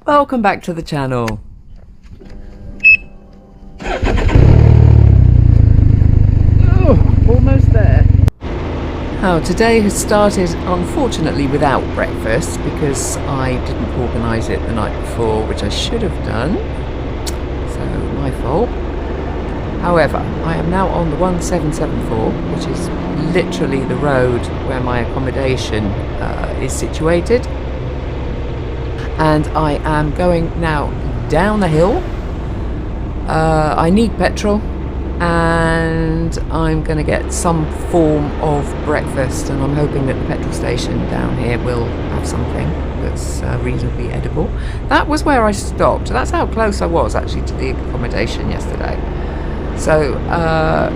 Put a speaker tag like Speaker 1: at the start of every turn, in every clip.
Speaker 1: Welcome back to the channel.
Speaker 2: Oh, almost there.
Speaker 1: Now, today has started unfortunately without breakfast because I didn't organise it the night before, which I should have done. So, my fault. However, I am now on the 1774, which is literally the road where my accommodation is situated. And I am going now down the hill. I need petrol and I'm going to get some form of breakfast, and I'm hoping that the petrol station down here will have something that's reasonably edible. That was where I stopped. That's how close I was actually to the accommodation yesterday. So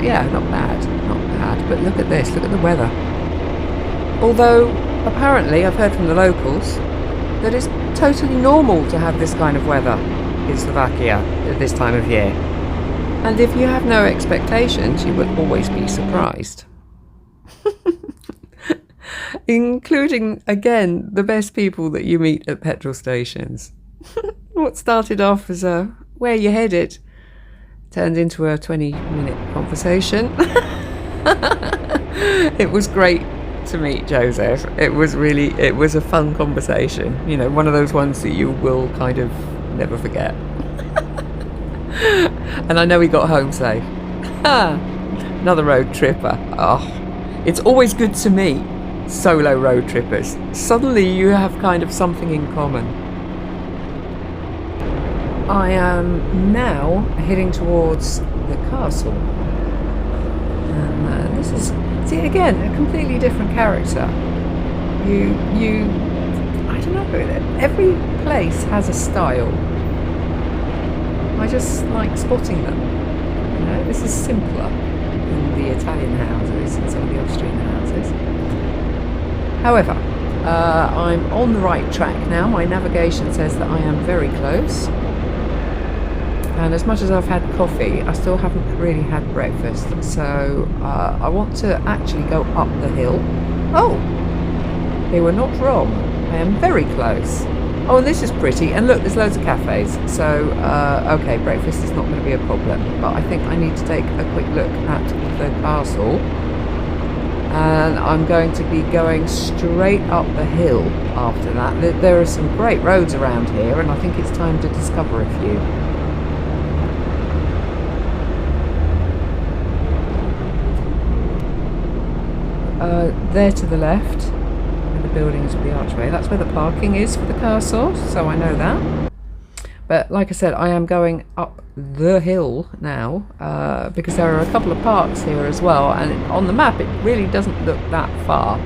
Speaker 1: yeah, not bad, not bad. But look at this, look at the weather. Although apparently I've heard from the locals that it's totally normal to have this kind of weather in Slovakia at this time of year. And if you have no expectations, you will always be surprised. Including, again, the best people that you meet at petrol stations. What started off as a where you headed turned into a 20-minute conversation. It was great to meet Joseph. It was a fun conversation. You know, one of those ones that you will kind of never forget. And I know he got home safe. Another road tripper. Oh, it's always good to meet solo road trippers. Suddenly you have kind of something in common. I am now heading towards the castle. And this is, see, again, a completely different character. I don't know, every place has a style. I just like spotting them. You know, this is simpler than the Italian houses and some of the Austrian houses. However, I'm on the right track now. My navigation says that I am very close. And as much as I've had coffee, I still haven't really had breakfast. So I want to actually go up the hill. Oh, they were not wrong. I am very close. Oh, and this is pretty. And look, there's loads of cafes. So, okay, breakfast is not going to be a problem. But I think I need to take a quick look at the castle. And I'm going to be going straight up the hill after that. There are some great roads around here, and I think it's time to discover a few. There to the left, where the building is with the archway, that's where the parking is for the castle, so I know that. But like I said, I am going up the hill now, because there are a couple of parks here as well, and on the map it really doesn't look that far.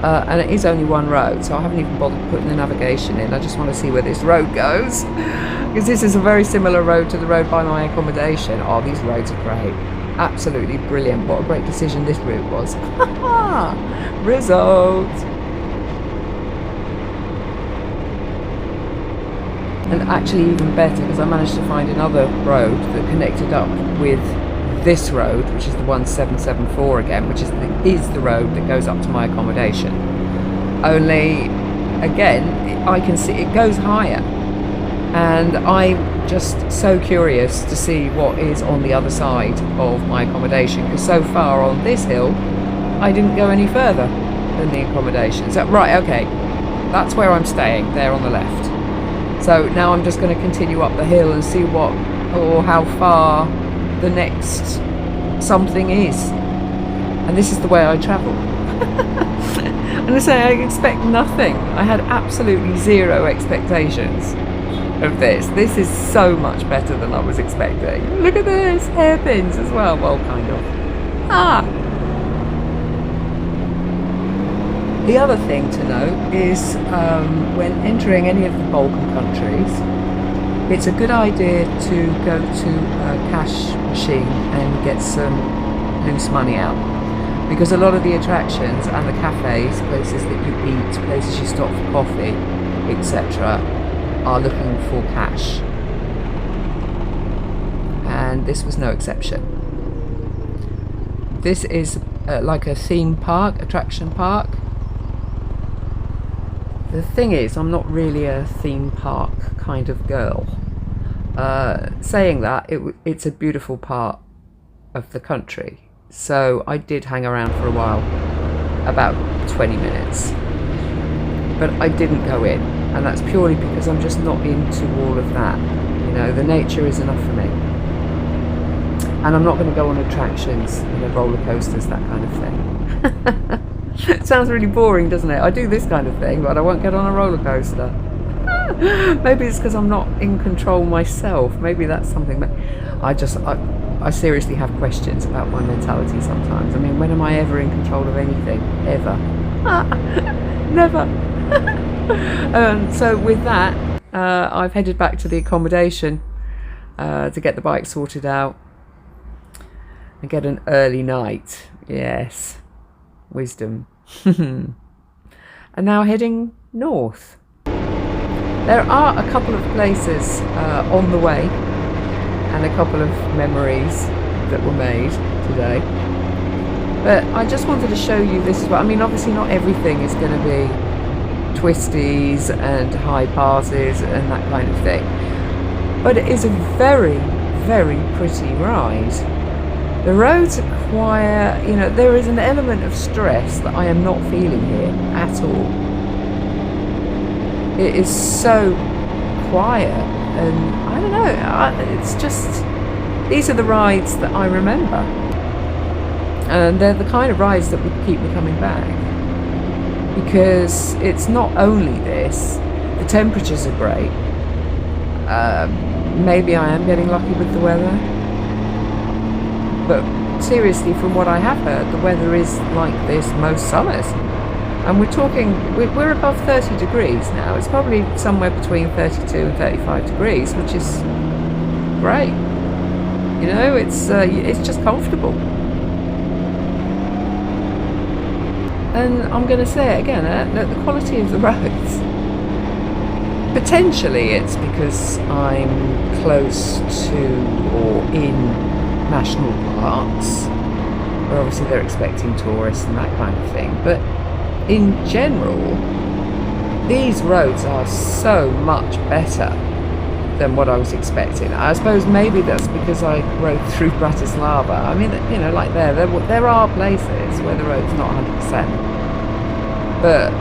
Speaker 1: And it is only one road, so I haven't even bothered putting the navigation in. I just want to see where this road goes, because this is a very similar road to the road by my accommodation. Oh, these roads are great. Absolutely brilliant. What a great decision this route was. Result. And actually even better, because I managed to find another road that connected up with this road, which is the 1774 again, which is the road that goes up to my accommodation. Only, again, I can see it goes higher. And I'm just so curious to see what is on the other side of my accommodation, because so far on this hill I didn't go any further than the accommodation. So right, okay, that's where I'm staying, there on the left. So now I'm just going to continue up the hill and see what, or how far the next something is. And this is the way I travel. And I say I expect nothing. I had absolutely zero expectations of this. This is so much better than I was expecting. Look at this, hairpins as well. Well, kind of. The other thing to note is when entering any of the Balkan countries, it's a good idea to go to a cash machine and get some loose money out, because a lot of the attractions and the cafes, places that you eat, places you stop for coffee, etc., are looking for cash, and this was no exception. This is like a theme park, attraction park, The thing is, I'm not really a theme park kind of girl. Saying that, it's a beautiful part of the country. So I did hang around for a while, about 20 minutes. But I didn't go in, and that's purely because I'm just not into all of that. You know, the nature is enough for me. And I'm not going to go on attractions, you know, roller coasters, that kind of thing. It sounds really boring, doesn't it? I do this kind of thing, but I won't get on a roller coaster. Maybe it's because I'm not in control myself. Maybe that's something. I seriously have questions about my mentality sometimes. I mean, when am I ever in control of anything? Ever. Never. So with that, I've headed back to the accommodation to get the bike sorted out and get an early night. Yes, wisdom. And now heading north. There are a couple of places on the way and a couple of memories that were made today. But I just wanted to show you this as well. I mean, obviously not everything is going to be twisties and high passes and that kind of thing. But it is a very, very pretty ride. The roads are quiet, you know, there is an element of stress that I am not feeling here at all. It is so quiet, and I don't know, it's just, these are the rides that I remember. And they're the kind of rides that would keep me coming back. Because it's not only this, the temperatures are great. Maybe I am getting lucky with the weather. But seriously, from what I have heard, the weather is like this most summers. And we're talking, we're above 30 degrees now. It's probably somewhere between 32 and 35 degrees, which is great. You know, it's just comfortable. And I'm going to say it again, the quality of the roads. Potentially it's because I'm close to or in national parks, where obviously they're expecting tourists and that kind of thing. But in general, these roads are so much better than what I was expecting. I suppose maybe that's because I rode through Bratislava. I mean, you know, like there are places where the road's not 100%. But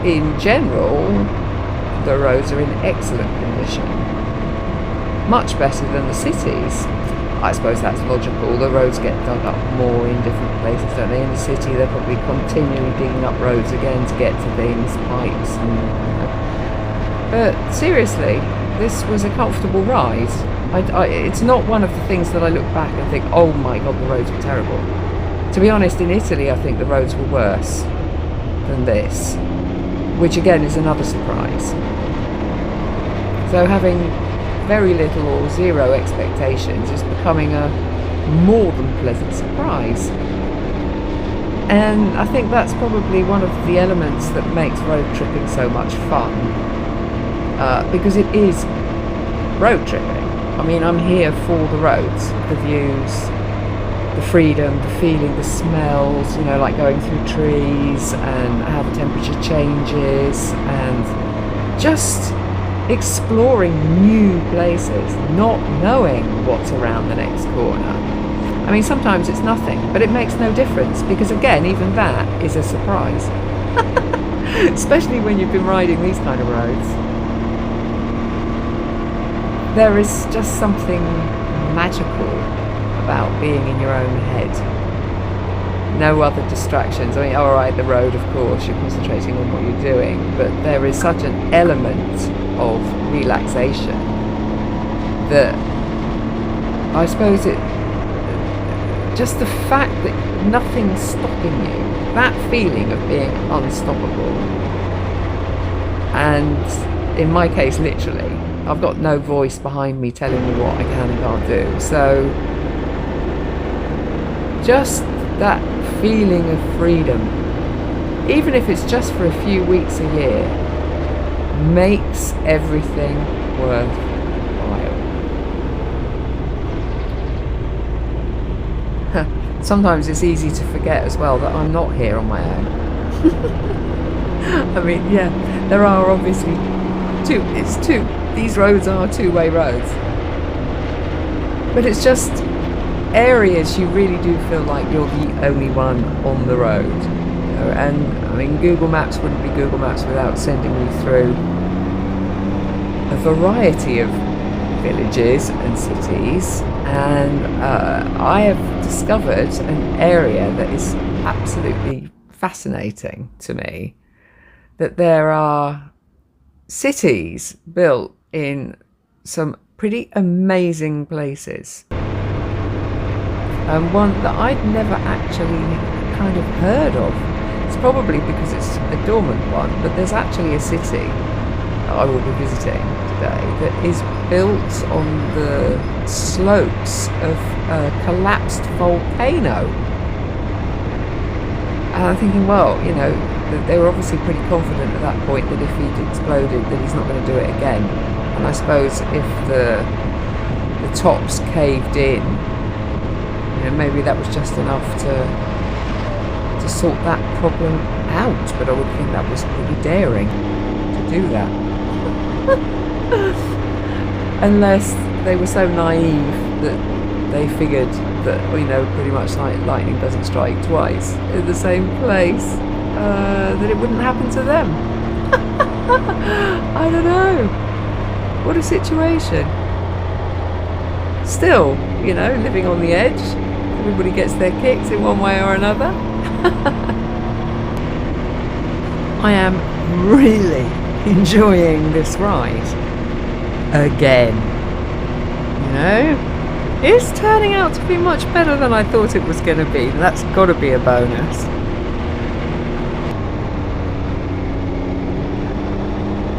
Speaker 1: in general, the roads are in excellent condition. Much better than the cities. I suppose that's logical. The roads get dug up more in different places, don't they? In the city, they're probably continually digging up roads again to get to things, pipes, and you know. But seriously, this was a comfortable ride. It's not one of the things that I look back and think, oh my god, the roads were terrible. To be honest, in Italy, I think the roads were worse than this, which again is another surprise. So having very little or zero expectations is becoming a more than pleasant surprise. And I think that's probably one of the elements that makes road tripping so much fun, because it is road tripping. I mean, I'm here for the roads, the views, the freedom, the feeling, the smells, you know, like going through trees and how the temperature changes, and just exploring new places, not knowing what's around the next corner. I mean, sometimes it's nothing, but it makes no difference, because again, even that is a surprise. Especially when you've been riding these kind of roads. There is just something magical about being in your own head. No other distractions. I mean, alright, the road, of course, you're concentrating on what you're doing, but there is such an element of relaxation that I suppose just the fact that nothing's stopping you, that feeling of being unstoppable, and in my case literally, I've got no voice behind me telling me what I can and can't do, so just that feeling of freedom, even if it's just for a few weeks a year, makes everything worthwhile. Sometimes it's easy to forget as well that I'm not here on my own. I mean, yeah, there are obviously these roads are two-way roads. But it's just areas you really do feel like you're the only one on the road. You know, and I mean, Google Maps wouldn't be Google Maps without sending me through a variety of villages and cities, and I have discovered an area that is absolutely fascinating to me, that there are cities built in some pretty amazing places, and one that I'd never actually kind of heard of. It's probably because it's a dormant one, but there's actually a city that I will be visiting today that is built on the slopes of a collapsed volcano. And I'm thinking, well, you know, they were obviously pretty confident at that point that if he'd exploded that he's not going to do it again. And I suppose if the tops caved in, you know, maybe that was just enough to sort that problem out. But I would think that was pretty daring to do that. Unless they were so naive that they figured that, you know, pretty much like lightning doesn't strike twice in the same place, that it wouldn't happen to them. I don't know. What a situation. Still, you know, living on the edge. Everybody gets their kicks in one way or another. I am really enjoying this ride again. You know, it's turning out to be much better than I thought it was going to be. That's got to be a bonus.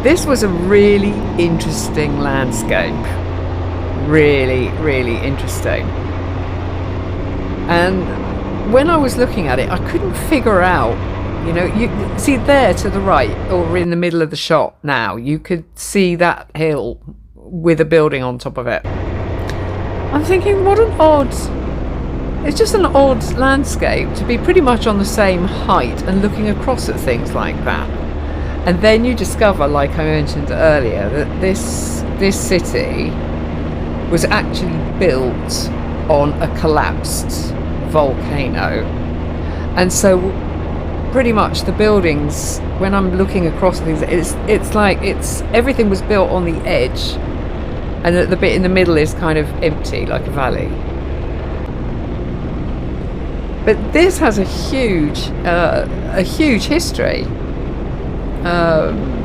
Speaker 1: This was a really interesting landscape. Really, really interesting. And when I was looking at it, I couldn't figure out, you know, you see there to the right, or in the middle of the shot now, you could see that hill with a building on top of it. I'm thinking, what an odd, it's just an odd landscape to be pretty much on the same height and looking across at things like that. And then you discover, like I mentioned earlier, that this city was actually built on a collapsed volcano. And so pretty much the buildings, when I'm looking across things, it's like everything was built on the edge, and the bit in the middle is kind of empty, like a valley. But this has a huge history.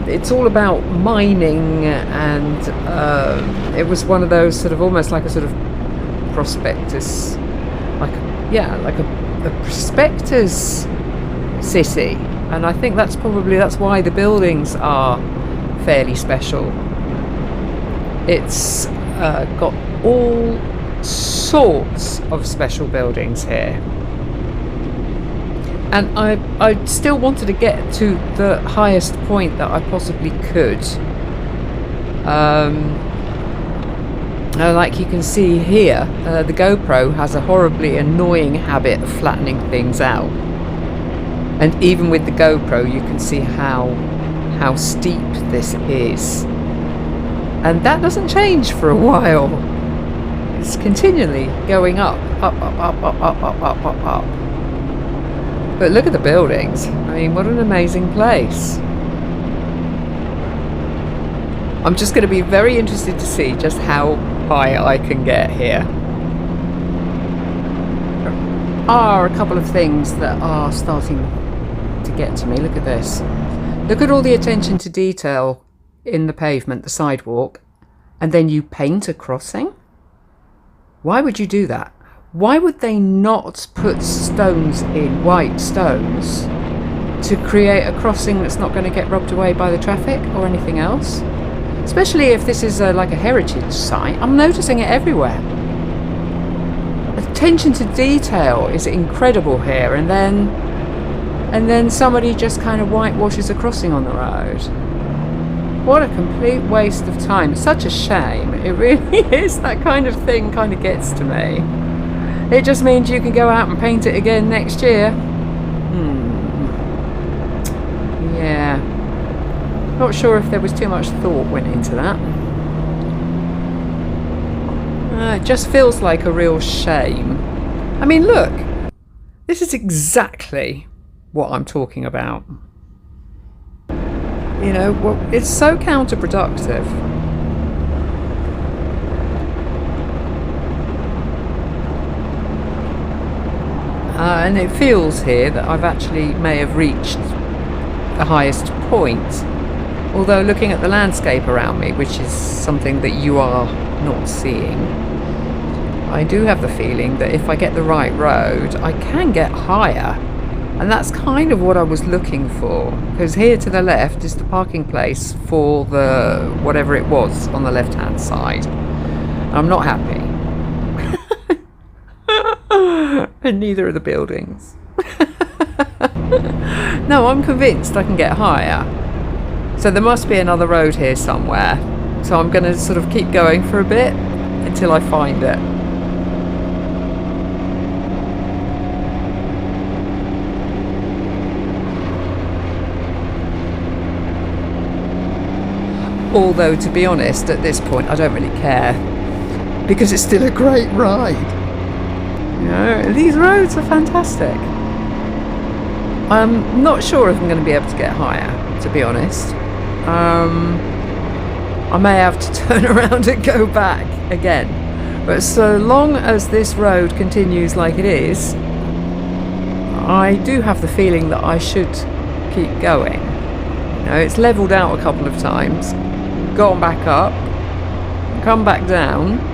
Speaker 1: It's all about mining, and it was one of those sort of almost like a sort of prospectus, like a prospectus city, and I think that's why the buildings are fairly special. It's got all sorts of special buildings here. And I still wanted to get to the highest point that I possibly could. Like you can see here, the GoPro has a horribly annoying habit of flattening things out. And even with the GoPro, you can see how steep this is. And that doesn't change for a while. It's continually going up. But look at the buildings. I mean, what an amazing place. I'm just going to be very interested to see just how high I can get here. There are a couple of things that are starting to get to me. Look at this. Look at all the attention to detail in the pavement, the sidewalk, and then you paint a crossing? Why would you do that? Why would they not put stones in, white stones, to create a crossing that's not going to get rubbed away by the traffic or anything else? Especially if this is like a heritage site. I'm noticing it everywhere. Attention to detail is incredible here, and then somebody just kind of whitewashes a crossing on the road. What a complete waste of time. It's such a shame. It really is. That kind of thing kind of gets to me. It just means you can go out and paint it again next year. Yeah. Not sure if there was too much thought went into that. It just feels like a real shame. I mean, look, this is exactly what I'm talking about. You know, well, it's so counterproductive. And it feels here that I've actually may have reached the highest point. Although looking at the landscape around me, which is something that you are not seeing, I do have the feeling that if I get the right road, I can get higher. And that's kind of what I was looking for. Because here to the left is the parking place for the whatever it was on the left-hand side. I'm not happy. And neither are the buildings. No, I'm convinced I can get higher. So there must be another road here somewhere. So I'm going to sort of keep going for a bit until I find it. Although, to be honest, at this point, I don't really care. Because it's still a great ride. You know, these roads are fantastic. I'm not sure if I'm going to be able to get higher, to be honest. I may have to turn around and go back again. But so long as this road continues like it is, I do have the feeling that I should keep going. You know, it's levelled out a couple of times, gone back up, come back down.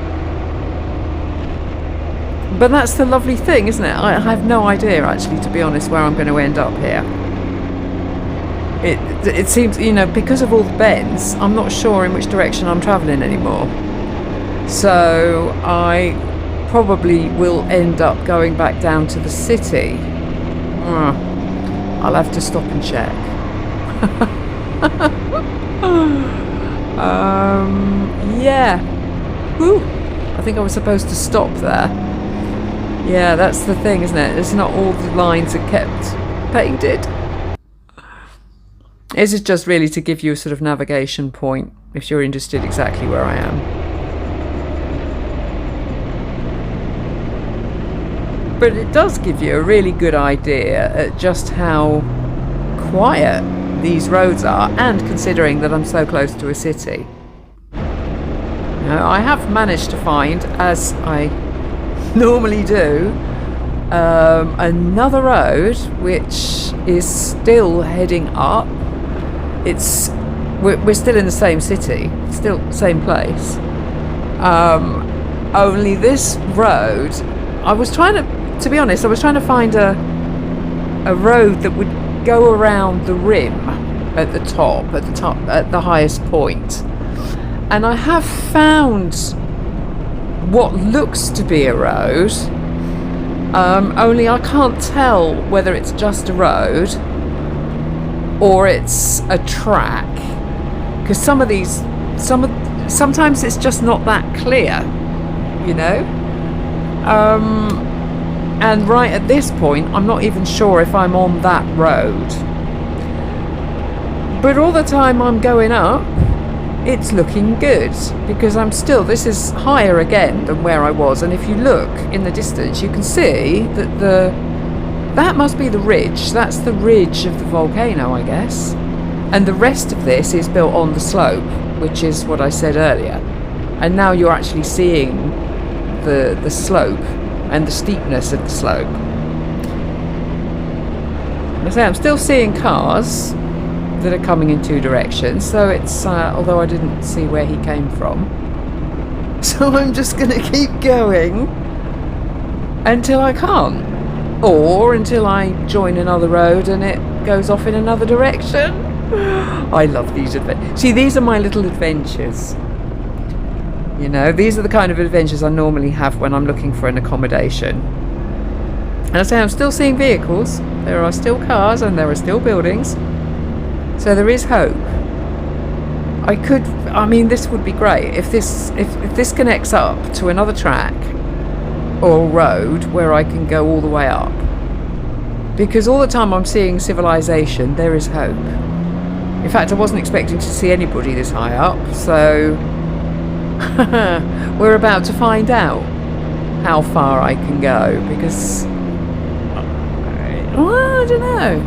Speaker 1: But that's the lovely thing, isn't it? I have no idea, actually, to be honest, where I'm going to end up here. It seems, you know, because of all the bends, I'm not sure in which direction I'm travelling anymore. So I probably will end up going back down to the city. I'll have to stop and check. Yeah. Whew. I think I was supposed to stop there. Yeah, that's the thing, isn't it? It's not all the lines are kept painted. This is just really to give you a sort of navigation point if you're interested exactly where I am. But it does give you a really good idea at just how quiet these roads are, and considering that I'm so close to a city. Now, I have managed to find, as I normally do, another road which is still heading up. We're still in the same city, still same place. Only this road, I was trying to be honest, I was trying to find a road that would go around the rim at the top, at the highest point. And I have found what looks to be a road, only I can't tell whether it's just a road or it's a track, because sometimes it's just not that clear, you know. And right at this point, I'm not even sure if I'm on that road. But all the time I'm going up, it's looking good, because this is higher again than where I was. And if you look in the distance, you can see that that must be the ridge. That's the ridge of the volcano, I guess. And the rest of this is built on the slope, which is what I said earlier. And now you're actually seeing the slope and the steepness of the slope. I say I'm still seeing cars that are coming in two directions, so it's although I didn't see where he came from, so I'm just going to keep going until I can't, or until I join another road and it goes off in another direction. I love these adventures. See, these are my little adventures. You know, these are the kind of adventures I normally have when I'm looking for an accommodation. And I say I'm still seeing vehicles, there are still cars, and there are still buildings. So there is hope. I mean, this would be great if this connects up to another track or road where I can go all the way up. Because all the time I'm seeing civilization, there is hope. In fact, I wasn't expecting to see anybody this high up, so we're about to find out how far I can go, because well, I don't know.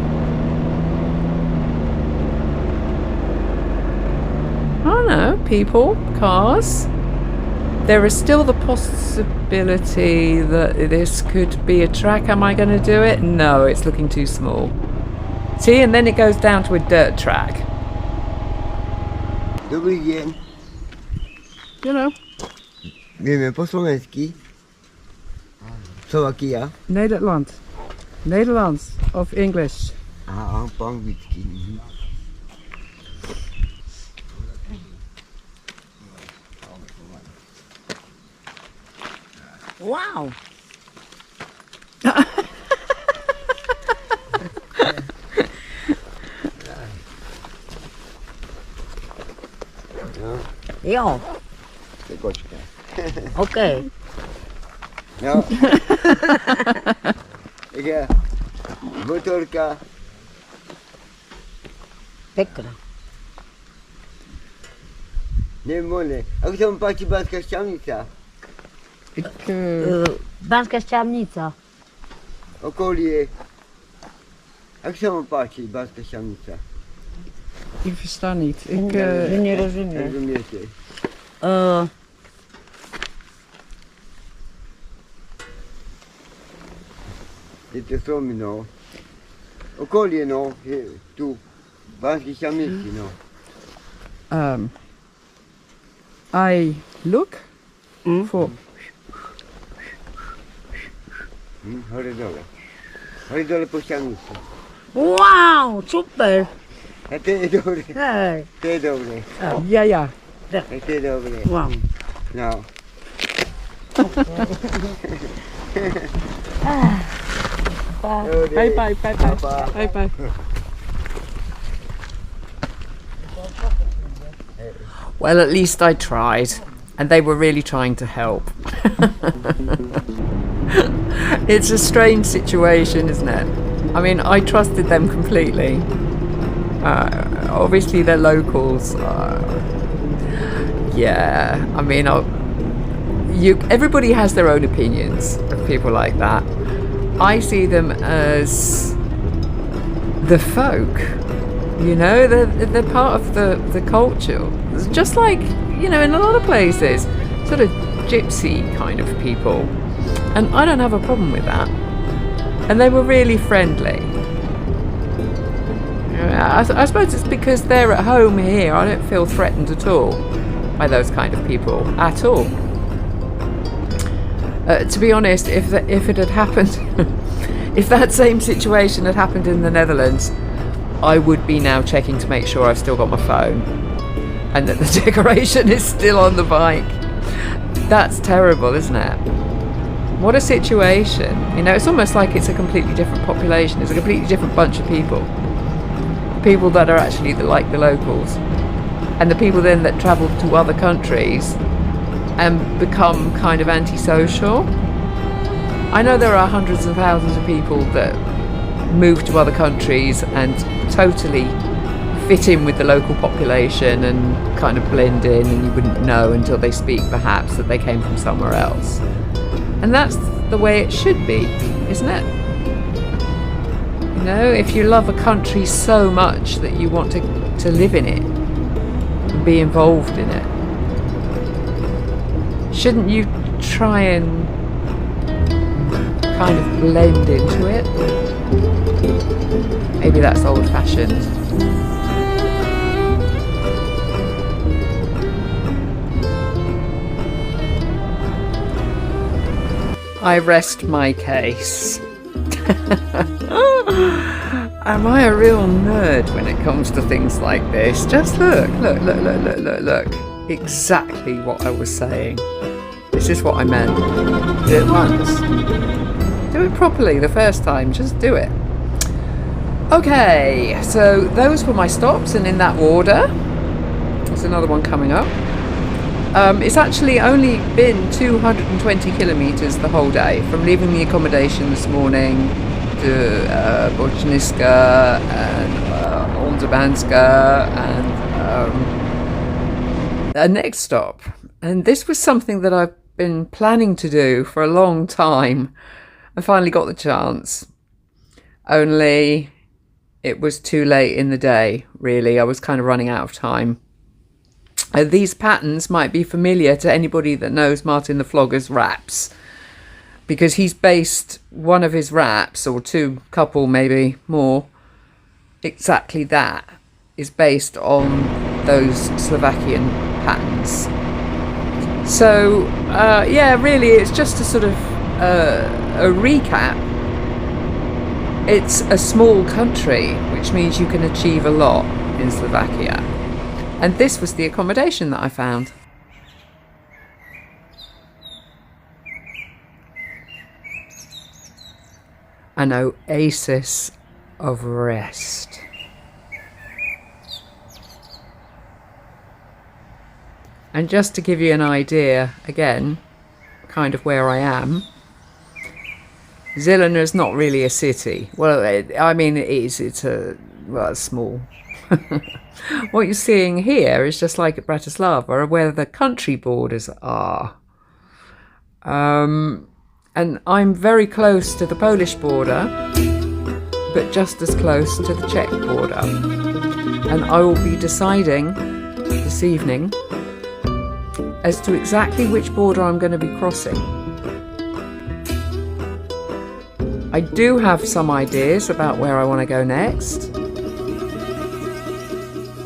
Speaker 1: I don't know, people, cars. There is still the possibility that this could be a track. Am I going to do it? No, it's looking too small. See, and then it goes down to a dirt track.
Speaker 3: Dobrý den.
Speaker 1: You know.
Speaker 3: Wiemy po slovenski. Slovakia.
Speaker 2: Nederland. Nederlands of English.
Speaker 3: A po anglicky.
Speaker 1: Wow.
Speaker 4: Jo,
Speaker 3: To je kočka.
Speaker 4: OK.
Speaker 3: No. Takže motorka.
Speaker 4: Pekné.
Speaker 3: Nemone. Ako sa vám páči Banská Štiavnica?
Speaker 4: Banská Štiavnica.
Speaker 3: Okolie. Ako sa vám páči Banská Štiavnica?
Speaker 2: Ik versta niet. Ik,
Speaker 4: Nie rozumiem.
Speaker 3: Rozumiete? Je to stromy, no. Okolie, no. Je tu. Banskej Štiavnici, no.
Speaker 2: I look for
Speaker 3: Hore dole. Hore dole po Štiavnici.
Speaker 4: Wow, super.
Speaker 3: A to je dobre.
Speaker 4: Hej.
Speaker 3: To je dobre.
Speaker 2: ja.
Speaker 3: To je dobre.
Speaker 4: Wow.
Speaker 3: No.
Speaker 2: Bye bye. Bye bye.
Speaker 1: Well, at least I tried, and they were really trying to help. It's a strange situation, isn't it? I mean, I trusted them completely. Obviously, they're locals. Yeah, I mean, everybody has their own opinions of people like that. I see them as the folk. You know, they're part of the culture. It's just like, you know, in a lot of places, sort of gypsy kind of people. And I don't have a problem with that. And they were really friendly. I suppose it's because they're at home here. I don't feel threatened at all by those kind of people, at all. To be honest, if it had happened, if that same situation had happened in the Netherlands, I would be now checking to make sure I've still got my phone and that the decoration is still on the bike. That's terrible, isn't it? What a situation. You know, it's almost like it's a completely different population. It's a completely different bunch of people. People that are actually like the locals. And the people then that travel to other countries and become kind of antisocial. I know there are hundreds of thousands of people that move to other countries and totally fit in with the local population and kind of blend in, and you wouldn't know until they speak perhaps that they came from somewhere else. And that's the way it should be, isn't it? You know, if you love a country so much that you want to live in it and be involved in it, shouldn't you try and kind of blend into it? Maybe that's old-fashioned. I rest my case. Am I a real nerd when it comes to things like this? Just look. Exactly what I was saying. This is what I meant. Do it once. Do it properly the first time. Just do it. Okay, so those were my stops, and in that order. There's another one coming up. It's actually only been 220 kilometres the whole day, from leaving the accommodation this morning to Bojniska and Oldabanska and a next stop. And this was something that I've been planning to do for a long time. I finally got the chance. Only it was too late in the day, really. I was kind of running out of time. These patterns might be familiar to anybody that knows Martin the Flogger's raps, because he's based one of his raps, or couple maybe more, exactly that, is based on those Slovakian patterns. So, yeah, really, it's just a sort of a recap. It's a small country, which means you can achieve a lot in Slovakia. And this was the accommodation that I found. An oasis of rest. And just to give you an idea, again, kind of where I am, Zilina is not really a city. Well, I mean, it is. It's it's small. What you're seeing here is just like at Bratislava, where the country borders are. And I'm very close to the Polish border, but just as close to the Czech border. And I will be deciding this evening as to exactly which border I'm going to be crossing. I do have some ideas about where I want to go next,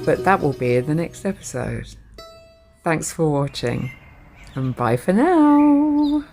Speaker 1: but that will be in the next episode. Thanks for watching, and bye for now.